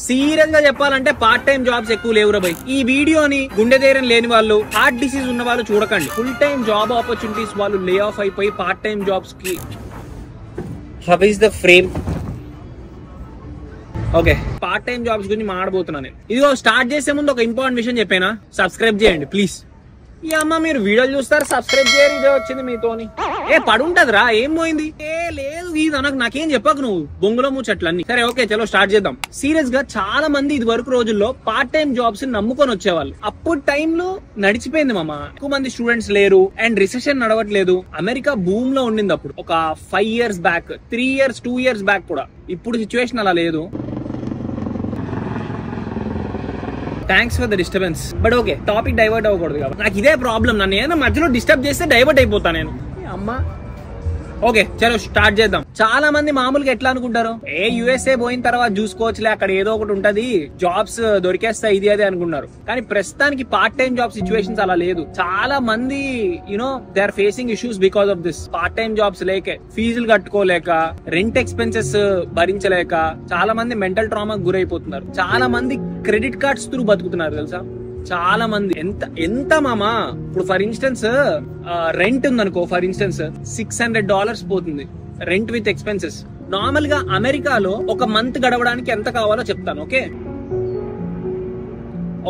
Serious గా చెప్పాలంటే part time jobs ఎక్కువ లేవురా బై. ఈ వీడియోని గుండె ధైర్యం లేని వాళ్ళు, హార్ట్ డిసీజ్ ఉన్న వాళ్ళు చూడకండి. ఫుల్ టైం జాబ్ ఆపర్చునిటీస్ వాళ్ళు లే ఆఫ్ అయిపోయి పార్ట్ టైం జాబ్స్ కి how is the frame. Okay, part time jobs గురించి మాట్లాడబోతున్నాను నేను. ఇదిగో స్టార్ట్ చేసే ముందు ఒక ఇంపార్టెంట్ విషయం చెప్పేనా, సబ్స్క్రైబ్ చేయండి ప్లీజ్. ఈ అమ్మ మీరు వీడియోలు చూస్తారు, సబ్స్క్రైబ్ చేయరు, ఇదే వచ్చింది మీతోని. పడుంటదిరా, ఏం పోయింది? లేదు ఇది నాకేం చెప్పకు నువ్వు, బొంగులో ముచ్చట్లన్నీ. సరే ఓకే, చలో స్టార్ట్ చేద్దాం. సీరియస్ గా చాలా మంది ఇది వరకు రోజుల్లో పార్ట్ టైం జాబ్స్ నమ్ముకొని వచ్చేవాళ్ళు. అప్పుడు టైంలో నడిచిపోయింది మామ. ఎక్కువ మంది స్టూడెంట్స్ లేరు అండ్ రిసెషన్ నడవట్లేదు. అమెరికా భూమ్ లో ఉండింది అప్పుడు, ఒక 5 years back, 3 years 2 years back కూడా. ఇప్పుడు సిచ్యువేషన్ అలా లేదు. Thanks for the disturbance. But okay, topic divert అవ్వకూడదు కాబట్టి నాకు ఇదే ప్రాబ్లం. నన్ను ఏదైనా మధ్యలో డిస్టర్బ్ చేస్తే డైవర్ట్ అయిపోతా నేను. అమ్మా ఓకే చలో స్టార్ట్ చేద్దాం. చాలా మంది మామూలుగా ఎట్లా అనుకుంటారు, యుఎస్ఏ పోయిన తర్వాత చూసుకోవచ్చులే, అక్కడ ఏదో ఒకటి ఉంటది, జాబ్స్ దొరికేస్తాయి ఇది అదే అనుకున్నారు. కానీ ప్రస్తుతానికి పార్ట్ టైం జాబ్ సిచ్యువేషన్స్ అలా లేదు. చాలా మంది they are facing issues because of this. Part time jobs లేక, ఫీజులు కట్టుకోలేక, రెంట్ ఎక్స్పెన్సెస్ భరించలేక చాలా మంది మెంటల్ ట్రామాకి గురైపోతున్నారు. చాలా మంది క్రెడిట్ కార్డ్స్ త్రూ బతుకుతున్నారు తెలుసా. చాలా మంది ఎంత మామా. ఇప్పుడు ఫర్ ఇన్స్టెన్స్ రెంట్ ఉందనుకో, ఫర్ ఇన్స్టెన్స్ $600 పోతుంది రెంట్ విత్ ఎక్స్పెన్సెస్. నార్మల్ గా అమెరికాలో ఒక మంత్ గడవడానికి ఎంత కావాలో చెప్తాను. ఓకే,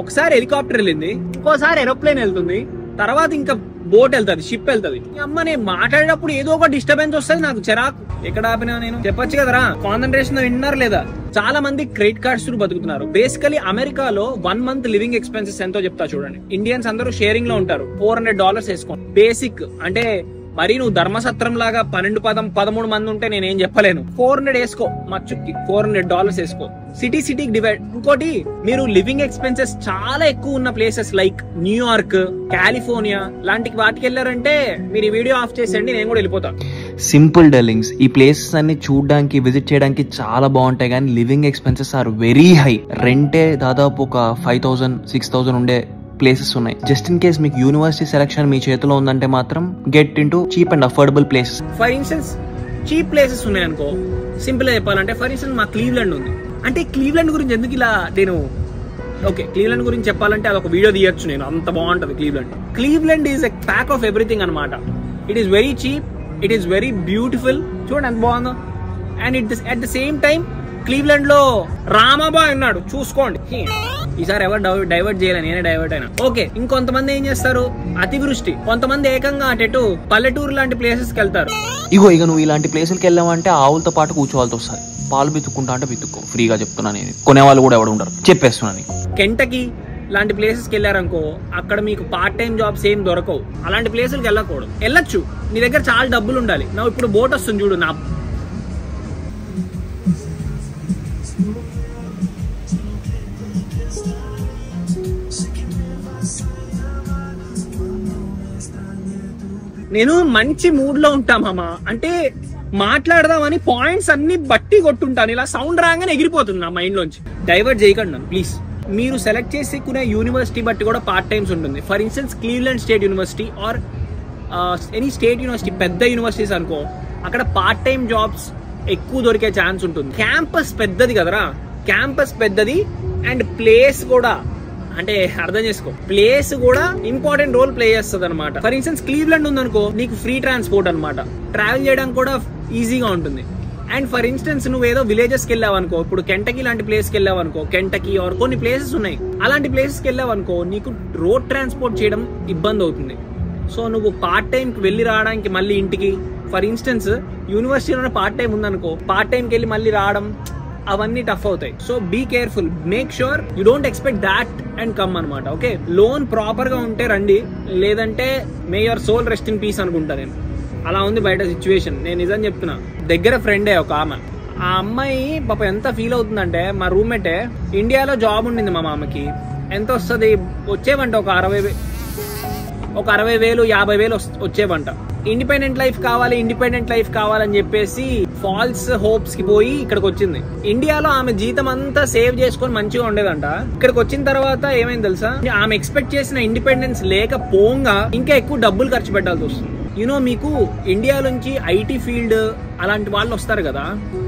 ఒకసారి హెలికాప్టర్ వెళ్ళింది, ఇంకోసారి ఏరోప్లేన్ వెళ్తుంది, తర్వాత ఇంకా బోట్ వెళ్తుంది, షిప్ వెళ్తుంది. అమ్మ నేను మాట్లాడేటప్పుడు ఏదో ఒక డిస్టర్బెన్స్ వస్తుంది, నాకు చిరాకు. ఎక్కడ ఆపినా నేను చెప్పొచ్చు కదరా, కాన్సన్ట్రేషన్ విన్నారు లేదా. చాలా మంది క్రెడిట్ కార్డ్స్ బతుకుతున్నారు. బేసికలీ అమెరికాలో 1 month లివింగ్ ఎక్స్పెన్సెస్ ఎంతో చెప్తా చూడండి. ఇండియన్స్ అందరూ షేరింగ్ లో ఉంటారు. $400 వేసుకోండి బేసిక్. అంటే మరి నువ్వు ధర్మసత్రం లాగా 13 మంది ఉంటే నేనేం చెప్పలేను. 400 వేసుకో, మచ్చుకి $400 వేసుకో. సిటీకి డివైడ్. ఇంకోటి, మీరు లివింగ్ ఎక్స్పెన్సెస్ చాలా ఎక్కువ ఉన్న ప్లేసెస్ లైక్ న్యూయార్క్, కాలిఫోర్నియా లాంటి వాటికి వెళ్ళారంటే మీరు ఈ వీడియో ఆఫ్ చేసేయండి, నేను కూడా వెళ్ళిపోతాను. సింపుల్ డెల్లింగ్స్, ఈ ప్లేసెస్ అన్ని చూడడానికి, విజిట్ చేయడానికి చాలా బాగుంటాయి, కానీ living expenses are very high. రెంటే దాదాపు ఒక 5,000 6,000 ఉండే ప్లేసెస్ ఉన్నాయి. జస్ట్ ఇన్ కేస్ మీకు యూనివర్సిటీ సెలక్షన్ మీ చేతిలో ఉందంటే మాత్రం get into cheap and affordable places. For instance cheap places ఉన్నాయి అనుకో, సింపుల్ గా చెప్పాలంటే ఫర్ ఇన్స్టెన్స్ మా క్లీవ్లాండ్ ఉంది. అంటే క్లీవ్లాండ్ గురించి ఎందుకు ఇలా నేను ఓకే, క్లీవ్లాండ్ గురించి చెప్పాలంటే అదొక వీడియో తీయొచ్చు నేను, అంత బాగుంటది Cleveland. Cleveland is a pack of everything అనమాట. It is very cheap, it is very beautiful. చూడండి ఎంత బాగుందో. And at the same time Cleveland లో రామాబాయ్ ఉన్నాడు, చూసుకోండి. ఈసారి ఎవరు డైవర్ట్ చేయాలి, నేనే డైవర్ట్ అయినా. ఓకే, ఇంకొంతమంది ఏం చేస్తారు, అతివృష్టి. కొంతమంది ఏకంగా అటు పల్లెటూరు లాంటి ప్లేసెస్ కి వెళ్తారు. ఇక నువ్వు ఇలాంటి ప్లేసులకి వెళ్ళావంటే ఆవులతో పాటు కూర్చోవాల్సి వస్తుంది. పాలు బితుక్కుంటా అంటే బితుక్కో, ఫ్రీగా చెప్తున్నా నేను. కొనేవాళ్ళు కూడా ఎవడు ఉండరు, చెప్పేస్తున్నాను. కెంటకీ లాంటి ప్లేసెస్ కి వెళ్ళారనుకో, అక్కడ మీకు పార్ట్ టైం జాబ్స్ ఏం దొరకవు. అలాంటి ప్లేసులకి వెళ్ళకూడదు. వెళ్ళొచ్చు, నీ దగ్గర చాలా డబ్బులు ఉండాలి. నా ఇప్పుడు బోట్ వస్తుంది చూడు, నా నేను మంచి మూడ్ లో ఉంటామా, అంటే మాట్లాడదామని పాయింట్స్ అన్ని బట్టి కొట్టుంటాను. ఇలా సౌండ్ రాగానే ఎగిరిపోతుంది నా మైండ్ లోంచి. డైవర్ట్ చేయకండి నన్ను ప్లీజ్. మీరు సెలెక్ట్ చేసుకునే యూనివర్సిటీ బట్టి కూడా పార్ట్ టైమ్స్ ఉంటుంది. For instance Cleveland state university or any state university, పెద్ద యూనివర్సిటీస్ అనుకో, అక్కడ పార్ట్ టైం జాబ్స్ ఎక్కువ దొరికే ఛాన్స్ ఉంటుంది. క్యాంపస్ పెద్దది కదరా, క్యాంపస్ పెద్దది అండ్ ప్లేస్ కూడా, అంటే అర్థం చేసుకో, ప్లేస్ కూడా ఇంపార్టెంట్ రోల్ ప్లే చేస్తుంది అనమాట. ఫర్ ఇన్స్టెన్స్ క్లీవ్లాండ్ ఉందనుకో, నీకు ఫ్రీ ట్రాన్స్పోర్ట్ అనమాట, ట్రావెల్ చేయడానికి కూడా ఈజీగా ఉంటుంది. అండ్ ఫర్ ఇన్స్టెన్స్ నువ్వు ఏదో విలేజెస్ కి వెళ్ళావనుకో, ఇప్పుడు కెంటకీ లాంటి ప్లేస్ కి వెళ్ళావనుకో, కెంటకీ ఆర్ కొన్ని ప్లేసెస్ ఉన్నాయి, అలాంటి ప్లేసెస్ కి వెళ్ళావనుకో నీకు రోడ్ ట్రాన్స్పోర్ట్ చేయడం ఇబ్బంది అవుతుంది. సో నువ్వు పార్ట్ టైం కి వెళ్ళి రావడానికి మళ్ళీ ఇంటికి, ఫర్ ఇన్స్టెన్స్ యూనివర్సిటీలోనే పార్ట్ టైం ఉందనుకో, పార్ట్ టైం కి వెళ్ళి మళ్ళీ రావడం అవన్నీ టఫ్ అవుతాయి. So be careful, make sure you don't expect that and come అనమాట. ఓకే, లోన్ ప్రాపర్ గా ఉంటే రండి, లేదంటే మే your soul rest in peace అనుకుంటా నేను. అలా ఉంది బయట సిచ్యువేషన్, నేను నిజం చెప్తున్నా. దగ్గర ఫ్రెండే ఒక ఆమె, ఆ అమ్మాయి పాప ఎంత ఫీల్ అవుతుందంటే, మా రూమ్మేటే ఇండియాలో జాబ్ ఉండింది మా మామకి. ఎంత వస్తుంది వచ్చేవంట, ఒక 60,000 50,000 వచ్చేవంట. ఇండిపెండెంట్ లైఫ్ కావాలని చెప్పేసి ఫాల్స్ హోప్స్ కి పోయి ఇక్కడికి వచ్చింది. ఇండియాలో ఆమె జీతం అంతా సేవ్ చేసుకొని మంచిగా ఉండేదంట. ఇక్కడికి వచ్చిన తర్వాత ఏమైంది తెలుసా, ఆమె ఎక్స్పెక్ట్ చేసిన ఇండిపెండెన్స్ లేకపోగా ఇంకా ఎక్కువ డబ్బులు ఖర్చు పెట్టాల్సి వస్తుంది. మీకు ఇండియా నుంచి ఐటీ ఫీల్డ్ అలాంటి వాళ్ళు వస్తారు కదా,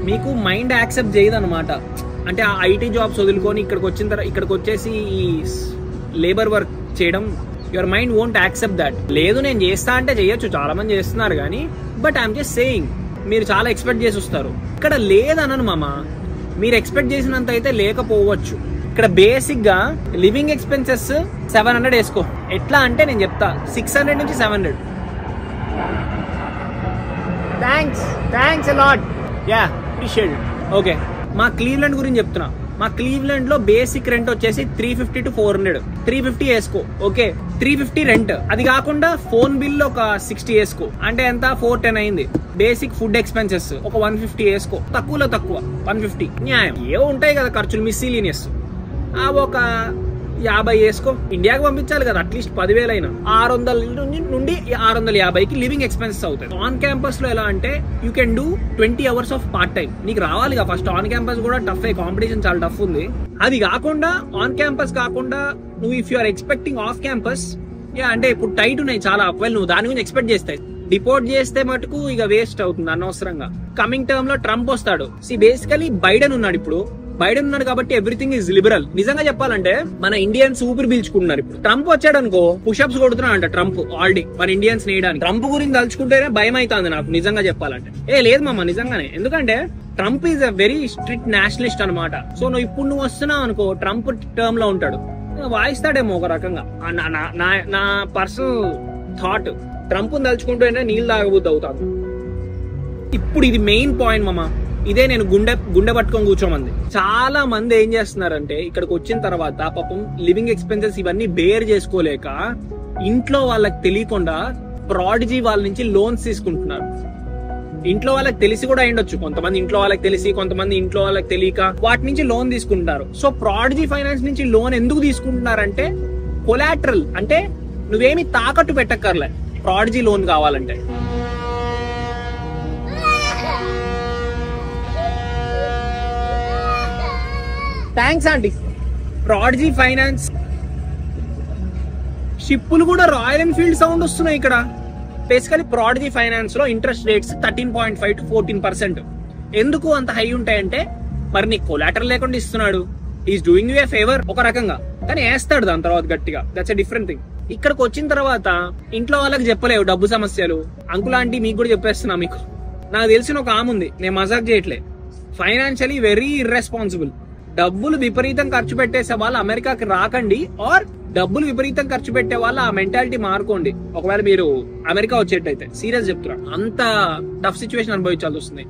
మీకు మైండ్ యాక్సెప్ట్ చేయదు అనమాట. అంటే ఆ ఐటీ జాబ్స్ వదులుకొని ఇక్కడికి వచ్చేసి ఈ లేబర్ వర్క్ చేయడం, your mind won't accept that. లేదు నేను చేస్తా అంటే చేయొచ్చు, చాలా మంది చేస్తున్నారు కానీ, బట్ ఐఎమ్ జస్ట్ సేయింగ్ మీరు చాలా ఎక్స్పెక్ట్ చేసి వస్తారు. ఇక్కడ లేదనను మామ, మీరు ఎక్స్పెక్ట్ చేసినంత అయితే లేకపోవచ్చు. ఇక్కడ బేసిక్ గా లివింగ్ ఎక్స్పెన్సెస్ 700 వేసుకో. ఎట్లా అంటే నేను చెప్తా 600 నుంచి 700. Thanks a lot. Yeah, appreciate it. Okay, మా క్లీవ్లాండ్ గురించి చెప్తున్నా. మా క్లీవ్లాండ్ లో బేసిక్ రెంట్ వచ్చేసి 350 to 400. 350 వేసుకో. Okay, 350 rent. అది కాకుండా ఫోన్ బిల్ ఒక 60 వేసుకో. అంటే ఎంత 410 అయింది. బేసిక్ ఫుడ్ ఎక్స్పెన్సెస్ ఒక 150 వేసుకో. తక్కువలో తక్కువ 150 న్యాయం. ఏవో ఉంటాయి కదా ఖర్చులు మిస్సీలినియస్, అవి ఒక 50 వేసుకో. ఇండియాకి పంపించాలి కదా, అట్లీస్ట్ 10,000 అయినా 600 నుండి 650కి లివింగ్ ఎక్స్పెన్సెస్ అవుతాయి. ఆన్ క్యాంపస్ లో ఎలా అంటే you can do 20 hours of part time. నీకు రావాలి కదా ఫస్ట్. ఆన్ క్యాంపస్ కూడా టఫ్, కాంపిటీషన్ చాలా టఫ్ ఉంది. అది కాకుండా ఆన్ క్యాంపస్ కాకుండా నువ్వు if you are expecting off campus, అంటే ఇప్పుడు టైట్ ఉన్నాయి చాలా, నువ్వు దాని గురించి ఎక్స్పెక్ట్ చేస్తాయి. డిపోర్ట్ చేస్తే మటుకు ఇక వేస్ట్ అవుతుంది అనవసరంగా. కమింగ్ టర్మ్ లో ట్రంప్ వస్తాడు. బేసికలీ బైడెన్ ఉన్నాడు ఇప్పుడు. బైడెన్ ఉన్నాడు కాబట్టి ఎవ్రీథింగ్ ఈజ్ లిబరల్. నిజంగా చెప్పాలంటే మన ఇండియన్స్ ఊపిరి పీల్చుకుంటున్నారు ఇప్పుడు. ట్రంప్ వచ్చాడు అనుకో పుషప్స్ కొడుతున్నాడు అంట ట్రంప్ ఆల్రెడీ మన ఇండియన్స్ నేయడానికి. ట్రంప్ గురించి తలుచుకుంటేనే భయం అవుతుంది నాకు నిజంగా చెప్పాలంటే. లేదు మామ నిజంగానే, ఎందుకంటే Trump is a very strict Nationalist అనమాట. సో నువ్వు వస్తున్నావు అనుకో, ట్రంప్ టర్మ్ లో ఉంటాడు, వాయిస్తాడేమో ఒక రకంగా. నా పర్సనల్ థాట్, ట్రంప్ తలుచుకుంటేనే నీళ్ళు తాగబుద్ది అవుతాను. ఇప్పుడు ఇది మెయిన్ పాయింట్ మామ. ఇదే నేను గుండె పట్టుకొని కూర్చోమంది. చాలా మంది ఏం చేస్తున్నారంటే ఇక్కడికి వచ్చిన తర్వాత పాపం లివింగ్ ఎక్స్పెన్సెస్ ఇవన్నీ బేర్ చేసుకోలేక ఇంట్లో వాళ్ళకి తెలియకుండా ప్రాడిజీ వాళ్ళ నుంచి లోన్స్ తీసుకుంటున్నారు. ఇంట్లో వాళ్ళకి తెలిసి కూడా అయ్యుండొచ్చు, కొంతమంది ఇంట్లో వాళ్ళకి తెలిసి, కొంతమంది ఇంట్లో వాళ్ళకి తెలియక వాటి నుంచి లోన్ తీసుకుంటున్నారు. సో ప్రాడిజీ ఫైనాన్స్ నుంచి లోన్ ఎందుకు తీసుకుంటున్నారంటే కొలాటరల్, అంటే నువ్వేమి తాకట్టు పెట్టక్కర్లే ప్రాడిజీ లోన్ కావాలంటే. Thanks aunty. ప్రాడిజీ ఫైనాన్స్ షిప్పులు కూడా రాయల్ ఎన్ఫీల్డ్ సౌండ్ వస్తున్నాయి ఇక్కడ. బేసికలీ ప్రాడిజీ ఫైనాన్స్ లో ఇంట్రెస్ట్ రేట్స్ 13.5 to 14%. ఎందుకు అంత హై ఉంటాయంటే మరి నీకు కొలాటరల్ లేకుండా ఇస్తున్నాడు, is doing you A favour ఒక రకంగా, కానీ వేస్తాడు దాని తర్వాత గట్టిగా. That's a different thing. ఇక్కడికి వచ్చిన తర్వాత ఇంట్లో వాళ్ళకి చెప్పలేవు డబ్బు సమస్యలు. అంకుల్ ఆంటీ మీకు కూడా చెప్పేస్తున్నా. మీకు నాకు తెలిసిన ఒక ఆమె ఉంది, నేను మజాక్ చేయట్లే, ఫైనాన్షియలీ వెరీ ఇర్రెస్పాన్సిబుల్. డబ్బులు విపరీతం ఖర్చు పెట్టేసే వాళ్ళు అమెరికాకి రాకండి, ఆర్ డబ్బులు విపరీతం ఖర్చు పెట్టే వాళ్ళు ఆ మెంటాలిటీ మారుకోండి ఒకవేళ మీరు అమెరికా వచ్చేటైతే. సీరియస్ చెప్తున్నా, అంత టఫ్ సిచ్యువేషన్ అనుభవించాల్సి వస్తుంది.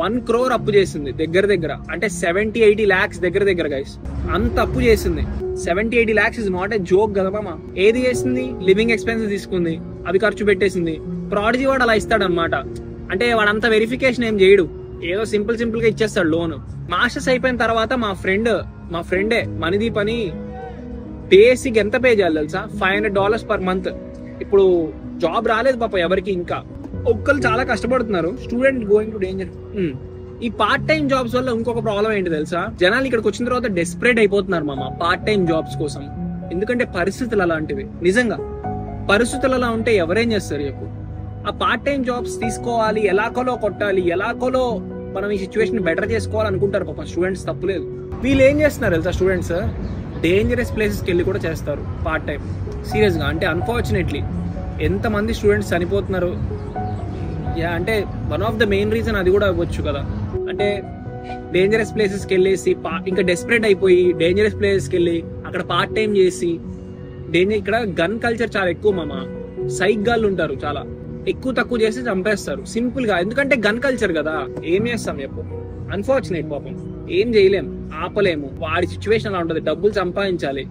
1 crore అప్పు చేసింది దగ్గర, అంటే 70-80 lakhs దగ్గర గైస్. అంత అప్పు చేసింది. 70-80 lakhs is not a joke కదా మామ. ఏది చేసింది? లివింగ్ ఎక్స్పెన్సెస్ తీసుకుంది, అవి ఖర్చు పెట్టేసింది. ప్రాడిజీ వాడు అలా ఇస్తాడు అనమాట. అంటే వాడంతా వెరిఫికేషన్ ఏం చేయడు, ఏదో సింపుల్ గా ఇచ్చేస్తాడు లోన్. మాస్టర్స్ అయిపోయిన తర్వాత మా ఫ్రెండే మణిదీప్ అని బేసిక్ ఎంత పే చేయాలి తెలుసా? $500 per month. ఇప్పుడు జాబ్ రాలేదు పాప ఎవరికి, ఇంకా ఒక్కరు చాలా కష్టపడుతున్నారు. Student going to danger. ఈ పార్ట్ టైం జాబ్స్ వల్ల ఇంకొక ప్రాబ్లం ఏంటి తెలుసా? జనాలు ఇక్కడికి వచ్చిన తర్వాత డెస్పరేట్ అయిపోతున్నారు మామ పార్ట్ టైం జాబ్స్ కోసం. ఎందుకంటే పరిస్థితులు అలాంటివి. నిజంగా పరిస్థితులు అలా ఉంటే ఎవరేం చేస్తారు చెప్పు? ఆ పార్ట్ టైం జాబ్స్ తీసుకోవాలి, ఎలాకోలో కొట్టాలి, ఎలాకోలో మనం ఈ సిచ్యువేషన్ బెటర్ చేసుకోవాలి అనుకుంటారు పాప స్టూడెంట్స్. తప్పులేదు. వీళ్ళు ఏం చేస్తున్నారు తెలుసా? స్టూడెంట్స్ డేంజరస్ ప్లేసెస్కి వెళ్ళి కూడా చేస్తారు పార్ట్ టైం. సీరియస్గా, అంటే అన్ఫార్చునేట్లీ ఎంతమంది స్టూడెంట్స్ చనిపోతున్నారు. అంటే one of the main reason అది కూడా అవ్వచ్చు కదా. అంటే డేంజరస్ ప్లేసెస్కి వెళ్ళేసి ఇంకా డెస్పరేట్ అయిపోయి డేంజరస్ ప్లేసెస్కి వెళ్ళి అక్కడ పార్ట్ టైం చేసి ఇక్కడ గన్ కల్చర్ చాలా ఎక్కువ మామ. సైక్ గాళ్ళు ఉంటారు, చాలా ఎక్కువ తక్కువ చేసి చంపేస్తారు సింపుల్ గా. ఎందుకంటే గన్ కల్చర్ కదా, ఏం చేస్తాం చెప్పు? అన్ఫార్చునేట్ పాపం, ఏం చేయలేం, ఆపలేము. వాడి సిచ్యువేషన్ అలా ఉంటుంది, డబ్బులు సంపాదించాలి.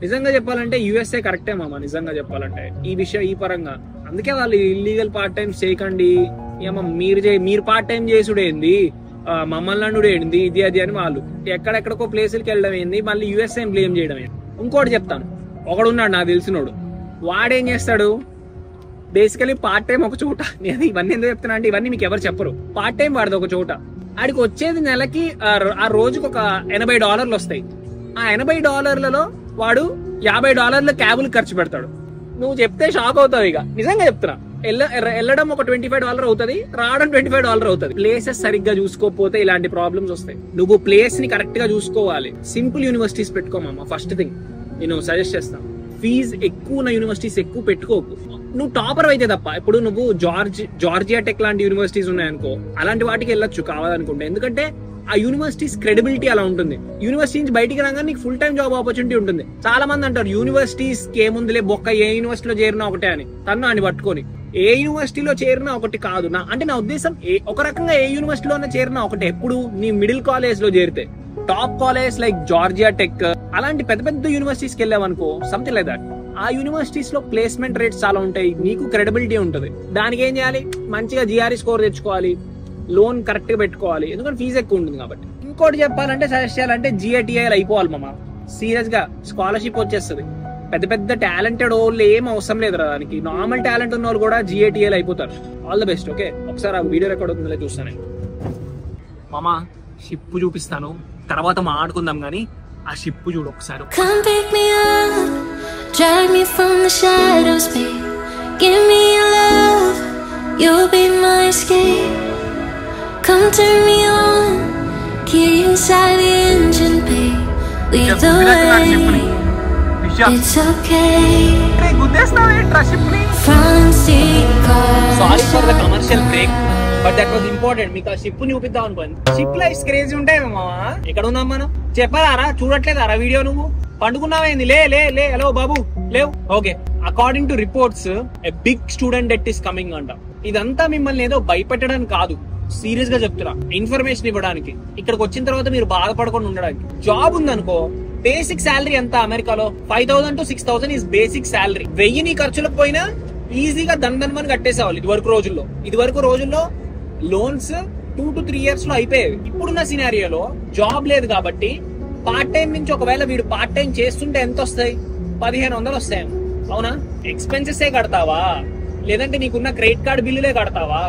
నిజంగా చెప్పాలంటే యుఎస్ఏ కరెక్టే మామ, నిజంగా చెప్పాలంటే ఈ పరంగా. అందుకే వాళ్ళు ఇల్లీగల్ పార్ట్ టైం చేయకండి, ఏమో మీరు పార్ట్ టైం చేసుడేంది, మమ్మల్ని అండుడేంది, ఇది అది అని వాళ్ళు ఎక్కడెక్కడికో ప్లేసులకి వెళ్ళడం ఏంది, మళ్ళీ యుఎస్ఏ బ్లేమ్ చేయడం ఏంది. ఇంకోటి చెప్తాను, ఒకడున్నాడు నాకు తెలిసినోడు, వాడేం చేస్తాడు బేసికలీ పార్ట్ టైం ఒక చోట. నేను ఇవన్నీ ఎందుకు చెప్తున్నా అంటే ఇవన్నీ మీకు ఎవరు చెప్పరు. పార్ట్ టైం వాడిది ఒక చోట, ఆడికి వచ్చేది నెలకి ఆ రోజుకి ఒక $80 వస్తాయి. ఆ $80 వాడు $50 క్యాబులు ఖర్చు పెడతాడు. నువ్వు చెప్తే షాక్ అవుతావు. ఇక నిజంగా చెప్తున్నా, వెళ్ళడం ఒక $25 అవుతుంది, రావడం $25 అవుతుంది. ప్లేసెస్ సరిగ్గా చూసుకోకపోతే ఇలాంటి ప్రాబ్లమ్స్ వస్తాయి. నువ్వు ప్లేస్ ని కరెక్ట్ గా చూసుకోవాలి. సింపుల్ యూనివర్సిటీస్ పెట్టుకోమమ్మా. ఫస్ట్ థింగ్ నేను సజెస్ట్ చేస్తాను, ఫీజ్ ఎక్కువ ఉన్న యూనివర్సిటీస్ ఎక్కువ పెట్టుకోకు. నువ్వు టాపర్ అయితే తప్ప. ఇప్పుడు నువ్వు జార్జియా టెక్ లాంటి యూనివర్సిటీస్ ఉన్నాయనుకో, అలాంటి వాటికి వెళ్ళొచ్చు కావాలనుకుంటే. ఎందుకంటే ఆ యూనివర్సిటీస్ క్రెడిబిలిటీ అలా ఉంటుంది. యూనివర్సిటీ నుంచి బయటికి రాగానే నీకు ఫుల్ టైం జాబ్ ఆపర్చునిటీ ఉంటుంది. చాలా మంది అంటారు యూనివర్సిటీస్ ఏముందిలే బొక్క, ఏ యూనివర్సిటీలో చేరినా ఒకటే అని. తను అని పట్టుకొని ఏ యూనివర్సిటీలో చేరినా ఒకటి కాదు. నా ఉద్దేశం ఒక రకంగా ఏ యూనివర్సిటీలో చేరినా ఒకటే. ఎప్పుడు నీ మిడిల్ కాలేజ్ లో చేరితే, top college like Georgia tech అలాంటి పెద్ద పెద్ద యూనివర్సిటీస్కి వెళ్ళావనుకో, సంథింగ్ లైక్ దట్, ఆ యూనివర్సిటీస్ లో ప్లేస్మెంట్ రేట్స్ చాలా ఉంటాయి, నీకు క్రెడిబిలిటీ ఉంటుంది. దానికి ఏం చేయాలి, మంచిగా GRE స్కోర్ తెచ్చుకోవాలి, లోన్ కరెక్ట్ గా పెట్టుకోవాలి, ఎందుకంటే ఫీజు ఎక్కువ ఉంటుంది కాబట్టి. ఇంకోటి చెప్పాలంటే, సజెస్ట్ చేయాలంటే GATIL అయిపోవాలి మామ. సీరియస్ గా స్కాలర్షిప్ వచ్చేస్తుంది. పెద్ద పెద్ద టాలెంటెడ్ వాళ్ళు ఏం అవసరం లేదు దానికి. నార్మల్ టాలెంట్ ఉన్న వాళ్ళు కూడా GATIL అయిపోతారు. All the best. ఓకే, ఒకసారి ఆ వీడియో రికార్డ్ అవుతుందో చూస్తాను మామ. షిప్ చూపిస్తాను, తర్వాత మాట్లాడుకుందాం గానీ ఆ షిప్ చూడు ఒకసారి. Come pick me up, drag me from the shadows, babe. Give me your love, you'll be my escape. Come turn me on, get inside the engine, babe. Lead the way, it's okay. Front seat car. Sorry for the commercial break, but that was important. మీకు ఆ ship చూపిద్దాం అనుకోండి. Ship life crazy ఉంటాయి మామా. ఎక్కడ ఉన్నాం మనం చెప్పారా? చూడట్లేదారా వీడియో? నువ్వు పండుకున్నావేంది? లే లే లే, హలో బాబు లేవు. Okay, according to reports a big student debt is coming అంట. ఇదంతా మిమ్మల్ని ఏదో భయపెట్టడానికి కాదు, సీరియస్ గా చెప్తున్నా, ఇన్ఫర్మేషన్ ఇవ్వడానికి. ఇక్కడికి వచ్చిన తర్వాత మీరు బాధపడకుండా ఉండడానికి. జాబ్ ఉందనుకో, బేసిక్ శాలరీ ఎంత అమెరికాలో 5,000 to 6,000 ఇస్ బేసిక్ శాలరీ. 1000 నీ ఖర్చులకు పోయినా ఈజీగా దన్మని కట్టేసేవాళ్ళు ఇదివరకు రోజుల్లో. లోన్స్ 2 to 3 years లో అయిపోయేవి. ఇప్పుడున్న సినారియోలో జాబ్ లేదు కాబట్టి పార్ట్ టైం నుంచి ఒకవేళ వీడు పార్ట్ టైం చేస్తుంటే ఎంత వస్తాయి? 1,500 వస్తాయి. అవునా? ఎక్స్పెన్సెస్ కడతావా, లేదంటే నీకున్న క్రెడిట్ కార్డ్ బిల్లులే కడతావా,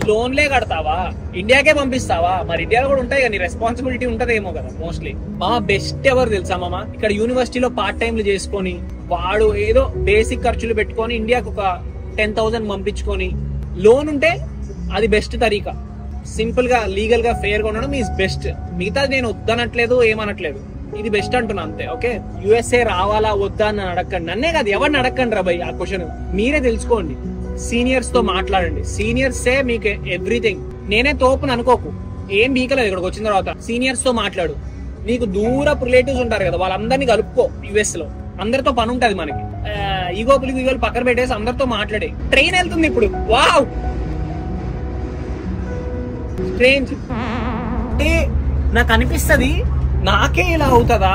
లోన్లే కడతావా, ఇండియాకే పంపిస్తావా? మరి ఇండియాలో కూడా ఉంటాయి కదా, రెస్పాన్సిబిలిటీ ఉంటదేమో కదా మోస్ట్లీ. మా బెస్ట్ ఎవరు తెలుసా మామ? ఇక్కడ యూనివర్సిటీలో పార్ట్ టైంలు చేసుకొని వాడు ఏదో బేసిక్ ఖర్చులు పెట్టుకొని ఇండియాకు ఒక 10,000 పంపించుకొని లోన్ ఉంటే అది బెస్ట్ తరీకా. సింపుల్ గా, లీగల్ గా, ఫెయిర్ గా ఉండడం ఈజ్ బెస్ట్. మిగతా నేను వద్దనట్లేదు, ఏమనట్లేదు, ఇది బెస్ట్ అంటున్నా అంతే. ఓకే, USA రావాలా వద్దా అని అడగండి, నన్నే కాదు ఎవరిని అడగండి రా భయ్. ఆ క్వశ్చన్ మీరే తెలుసుకోండి, సీనియర్స్ తో మాట్లాడండి. సీనియర్సే మీకు ఎవ్రీథింగ్. నేనే తోపుని అనుకోకు, ఏం బీకలేదు. ఇక్కడికి వచ్చిన తర్వాత సీనియర్స్ తో మాట్లాడు. నీకు దూరపు రిలేటివ్స్ ఉంటారు కదా, వాళ్ళందరినీ కలుపుకో. US లో అందరితో పని ఉంటది మనకి. ఈగోలు పక్కన పెట్టేసి అందరితో మాట్లాడే. ట్రైన్ వెళ్తుంది ఇప్పుడు. Wow, strange. అంటే నాకు అనిపిస్తుంది, నాకే ఇలా అవుతుందా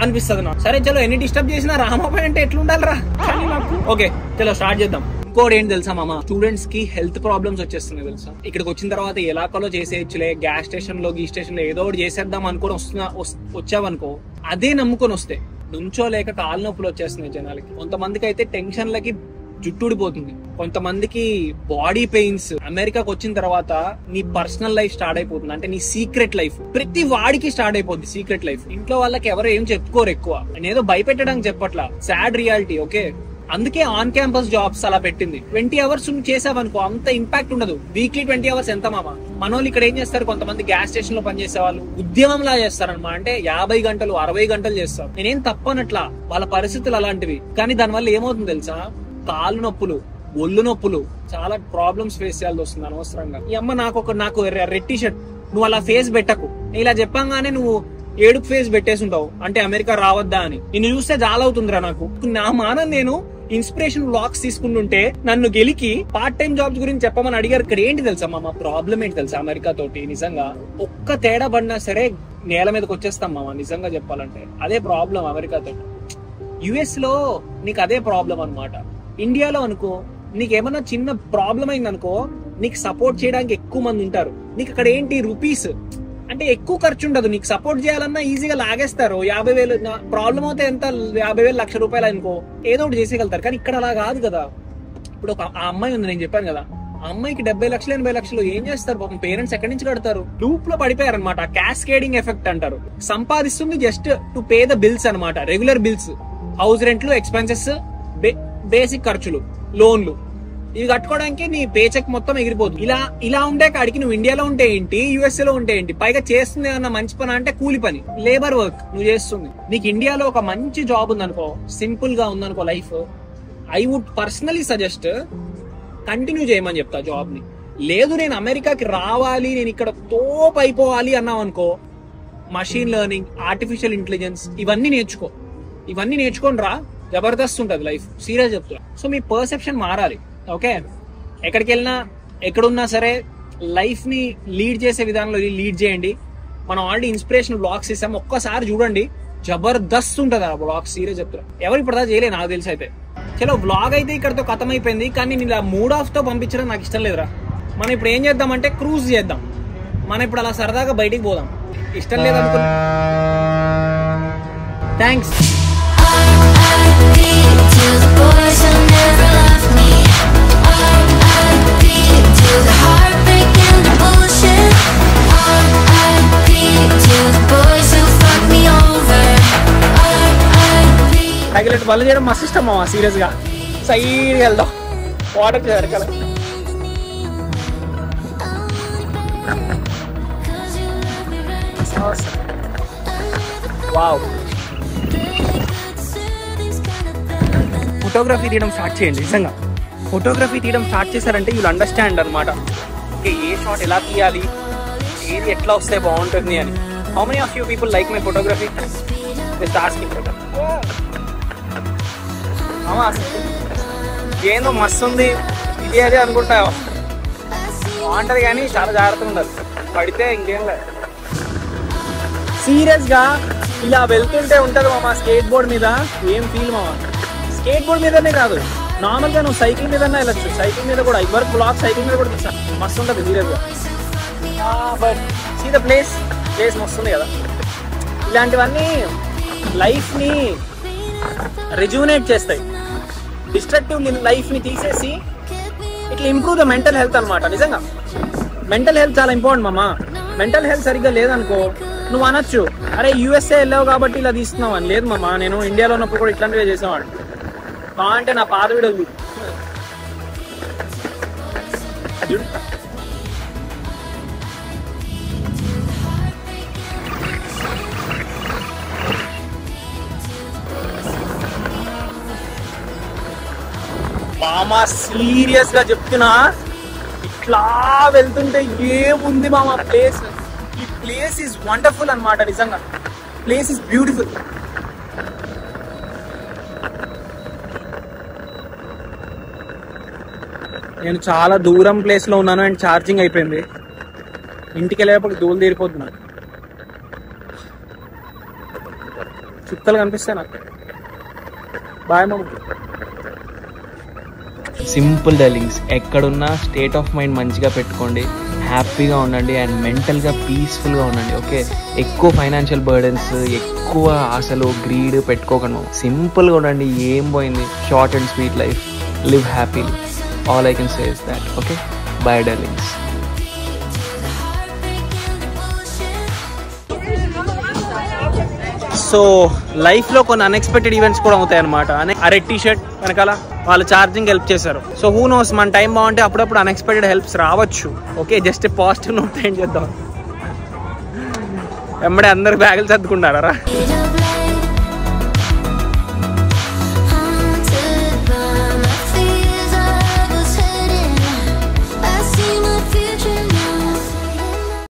అనిపిస్తుంది నాకు. సరే చలో, ఎన్ని డిస్టర్బ్ చేసినా రామాబాయ్ అంటే ఎట్లుండాలిరా. ఓకే చలో స్టార్ట్ చేద్దాం. ఇంకోటి ఏంటి తెలుసా మామ, స్టూడెంట్స్ కి హెల్త్ ప్రాబ్లమ్స్ వచ్చేస్తున్నాయి తెలుసా. ఇక్కడికి వచ్చిన తర్వాత ఎలాకలో చేసేయచ్చులే, గ్యాస్ స్టేషన్ లో ఏదో ఒకటి చేసేద్దాం అనుకుని వచ్చావనుకో, అదే నమ్ముకొని వస్తే నుంచోలేక కాలు నొప్పులు వచ్చేస్తున్నాయి జనాలకి. కొంతమందికి అయితే టెన్షన్లకి జుట్టుడిపోతుంది, కొంతమందికి బాడీ పెయిన్స్. అమెరికాకి వచ్చిన తర్వాత నీ పర్సనల్ లైఫ్ స్టార్ట్ అయిపోతుంది. అంటే నీ సీక్రెట్ లైఫ్ ప్రతి వాడికి స్టార్ట్ అయిపోద్ది. సీక్రెట్ లైఫ్ ఇంట్లో వాళ్ళకి ఎవరు ఏం చెప్పుకోరు ఎక్కువ. నేనేదో భయపెట్టడానికి చెప్పట్లా, సాడ్ రియాలిటీ. ఓకే, అందుకే ఆన్ క్యాంపస్ జాబ్స్ అలా పెట్టింది. 20 hours చేసావనుకో అంత ఇంపాక్ట్ ఉండదు. వీక్లీ 20 hours ఎంత మామ? మనోళ్ళు ఇక్కడ ఏం చేస్తారు, కొంతమంది గ్యాస్ స్టేషన్ లో పనిచేసే వాళ్ళు ఉద్యమంలా చేస్తారనమాట. అంటే 50 గంటలు 60 గంటలు చేస్తారు. నేనేం తప్పనట్లా, వాళ్ళ పరిస్థితులు అలాంటివి. కానీ దానివల్ల ఏమవుతుంది తెలుసా, కాళ్ళు నొప్పులు, ఒళ్ళు నొప్పులు, చాలా ప్రాబ్లమ్స్ ఫేస్ చేయాల్సి వస్తుంది అనవసరంగా. ఈ అమ్మ నాకు రెడ్ టీ షర్ట్, నువ్వు అలా ఫేస్ పెట్టకు. ఇలా చెప్పంగానే నువ్వు ఏడుపు ఫేస్ పెట్టేసుంటావు, అంటే అమెరికా రావద్దా అని. నిన్ను చూస్తే చాలా అవుతుందిరా నాకు. నా మానం నేను ఇన్స్పిరేషన్ వ్లాగ్స్ తీసుకుంటుంటే నన్ను గెలికి పార్ట్ టైం జాబ్స్ గురించి చెప్పమని అడిగారు. ఇక్కడ ఏంటి తెలుసా మామ ప్రాబ్లం ఏంటి తెలుసా, అమెరికా తోటి నిజంగా ఒక్క తేడా పడినా సరే నేల మీదకి వచ్చేస్తాం మామ. నిజంగా చెప్పాలంటే అదే ప్రాబ్లం అమెరికా తోటి. US లో నీకు అదే ప్రాబ్లం అనమాట. ఇండియాలో అనుకో, నీకేమన్నా చిన్న ప్రాబ్లం అయింది అనుకో, నీకు సపోర్ట్ చేయడానికి ఎక్కువ మంది ఉంటారు. నీకు అక్కడ ఏంటి, రూపీస్ అంటే ఎక్కువ ఖర్చు ఉండదు. నీకు సపోర్ట్ చేయాలన్నా ఈజీగా లాగేస్తారు. 50,000 ప్రాబ్లం అయితే ఎంత, 50,000 లక్ష రూపాయలు అనుకో, ఏదో ఒకటి చేసేయగలుగుతారు. కానీ ఇక్కడ అలా కాదు కదా. ఇప్పుడు ఒక ఆ అమ్మాయి ఉంది, నేను చెప్పాను కదా, ఆ అమ్మాయికి 70 లక్షలు 80 లక్షలు ఏం చేస్తారు పాపం, పేరెంట్స్ ఎక్కడి నుంచి కడతారు? లూప్ లో పడిపోయారు అనమాట. క్యాస్కేడింగ్ ఎఫెక్ట్ అంటారు. సంపాదిస్తుంది just to pay the bills అనమాట, రెగ్యులర్ బిల్స్, హౌస్ రెంట్లు, ఎక్స్పెన్సెస్, బేసిక్ ఖర్చులు, లోన్లు. ఇవి కట్టుకోవడానికి నీ పేచెక్ మొత్తం ఎగిరిపోతుంది. ఇలా ఉండే కాడికి నువ్వు ఇండియాలో ఉంటే ఏంటి, యుఎస్ఏ లో ఉంటే ఏంటి, పైగా చేస్తుంది ఏమన్నా మంచి పని అంటే కూలి పని, లేబర్ వర్క్ నువ్వు చేస్తుంది. నీకు ఇండియాలో ఒక మంచి జాబ్ ఉందనుకో, సింపుల్ గా ఉందనుకో life, I would personally suggest continue చేయమని చెప్తా జాబ్ ని. లేదు నేను అమెరికాకి రావాలి, నేను ఇక్కడ తోపు అయిపోవాలి అన్నావు అనుకో, మషిన్ లెర్నింగ్, ఆర్టిఫిషియల్ ఇంటెలిజెన్స్ ఇవన్నీ నేర్చుకొని రా, జబర్దస్త్ ఉంటుంది లైఫ్, సీరియస్ చెప్తా. సో మీ పర్సెప్షన్ మారాలి. ఓకే, ఎక్కడికి వెళ్ళినా ఎక్కడున్నా సరే లైఫ్ ని లీడ్ చేసే విధానంలో లీడ్ చేయండి. మనం ఆల్రెడీ ఇన్స్పిరేషనల్ బ్లాగ్స్ ఇస్తాం, ఒక్కసారి చూడండి, జబర్దస్త్ ఉంటుంది ఆ బ్లాగ్స్, సీరియస్ చెప్తున్నా. ఎవరు ఇప్పుడు చేయలే నాకు తెలిసి అయితే. చలో బ్లాగ్ అయితే ఇక్కడతో ఖతం అయిపోయింది, కానీ నేను ఇలా మూడ్ ఆఫ్ తో పంపించడం నాకు ఇష్టం లేదురా. మనం ఇప్పుడు ఏం చేద్దామంటే క్రూజ్ చేద్దాం, మనం ఇప్పుడు అలా సరదాగా బయటికి పోదాం. ఇష్టం లేదనుకున్నా, థ్యాంక్స్. తగిలెట్ బల్ల చేయడం మస్తు ఇష్టం మామ, సీరియస్ గా. సైడ్ వెళ్దాం, వాటర్ చేయాలి. వావ్, ఫోటోగ్రఫీ తీయడం స్టార్ట్ చేయండి. నిజంగా ఫోటోగ్రఫీ తీయడం స్టార్ట్ చేశారంటే యూల్ అండర్స్టాండ్ అనమాట, ఏ షాట్ ఎలా తీయాలి, ఏది ఎట్లా వస్తే బాగుంటుంది అని. How many of you people like my photography? Just asking. ఏందో మస్తు ఉంది ఇది అదే అనుకుంటా, బాగుంటది కానీ చాలా జాగ్రత్తగా ఉండాలి, పడితే ఇంకేం లేదు. సీరియస్ గా ఇలా వెళ్తుంటే ఉంటది మామ స్కేట్ బోర్డ్ మీద, ఏం ఫీల్ మామ. స్కేట్ బోర్డ్ మీదనే కాదు, నార్మల్ గా నువ్వు సైకిల్ మీద వెళ్ళచ్చు, సైకిల్ మీద కూడా ఇదివరకు బ్లాగ్ సైకిల్ మీద కూడా తీసా, మస్తు ఉంటది సీరియస్ గా. బట్ సీ ద ప్లేస్ మస్తు ఉంది కదా. ఇలాంటివన్నీ లైఫ్ ని రిజ్యూనేట్ చేస్తాయి, డిస్ట్రక్టివ్ లైఫ్ ని తీసేసి ఇట్లా ఇంప్రూవ్ ద మెంటల్ హెల్త్ అనమాట. నిజంగా మెంటల్ హెల్త్ చాలా ఇంపార్టెంట్ మామ. మెంటల్ హెల్త్ సరిగ్గా లేదనుకో, నువ్వు అనొచ్చు అరే యుఎస్ఏ వెళ్ళావు కాబట్టి ఇలా తీస్తున్నావు అని. లేదు మామ, నేను ఇండియాలో ఉన్నప్పుడు కూడా ఇట్లాంటివే చేసేవాడు. అంటే నా పాత వీడియోలు మామ, సీరియస్ గా చెప్తున్నా, ఇట్లా వెళ్తుంటే ఏముంది మామ ప్లేస్. ఈ ప్లేస్ ఈజ్ వండర్ఫుల్ అన్నమాట. నిజంగా ప్లేస్ ఈజ్ బ్యూటిఫుల్. నేను చాలా దూరం ప్లేస్ లో ఉన్నాను అండ్ ఛార్జింగ్ అయిపోయింది. ఇంటికి వెళ్ళేటప్పుడు దూలు తీరిపోతున్నా, చుక్కలు కనిపిస్తాయి నాకు. బాయ్ మామ. సింపుల్ డార్లింగ్స్, ఎక్కడున్నా స్టేట్ ఆఫ్ మైండ్ మంచిగా పెట్టుకోండి, హ్యాపీగా ఉండండి అండ్ మెంటల్గా పీస్ఫుల్గా ఉండండి. ఓకే, ఎక్కువ ఫైనాన్షియల్ బర్డెన్స్, ఎక్కువ ఆశలు, గ్రీడ్ పెట్టుకోకండి. సింపుల్గా ఉండండి, ఏం పోయింది. Short and sweet life, live happily. All I can say is that. Okay, by darlings. So life లో కొన్ని అన్ఎక్స్పెక్టెడ్ ఈవెంట్స్ కూడా అవుతాయి అనమాట. అరే టీ షర్ట్ వెనకాల వాళ్ళు ఛార్జింగ్ హెల్ప్ చేశారు. సో హూ నోస్, మన టైం బాగుంటే అప్పుడప్పుడు అన్ఎక్స్పెక్టెడ్ హెల్ప్స్ రావచ్చు. ఓకే, జస్ట్ పాజిటివ్ నోట్ ఏం చేద్దాం. వెంబడే అందరు బ్యాగులు సర్దుకుంటారా?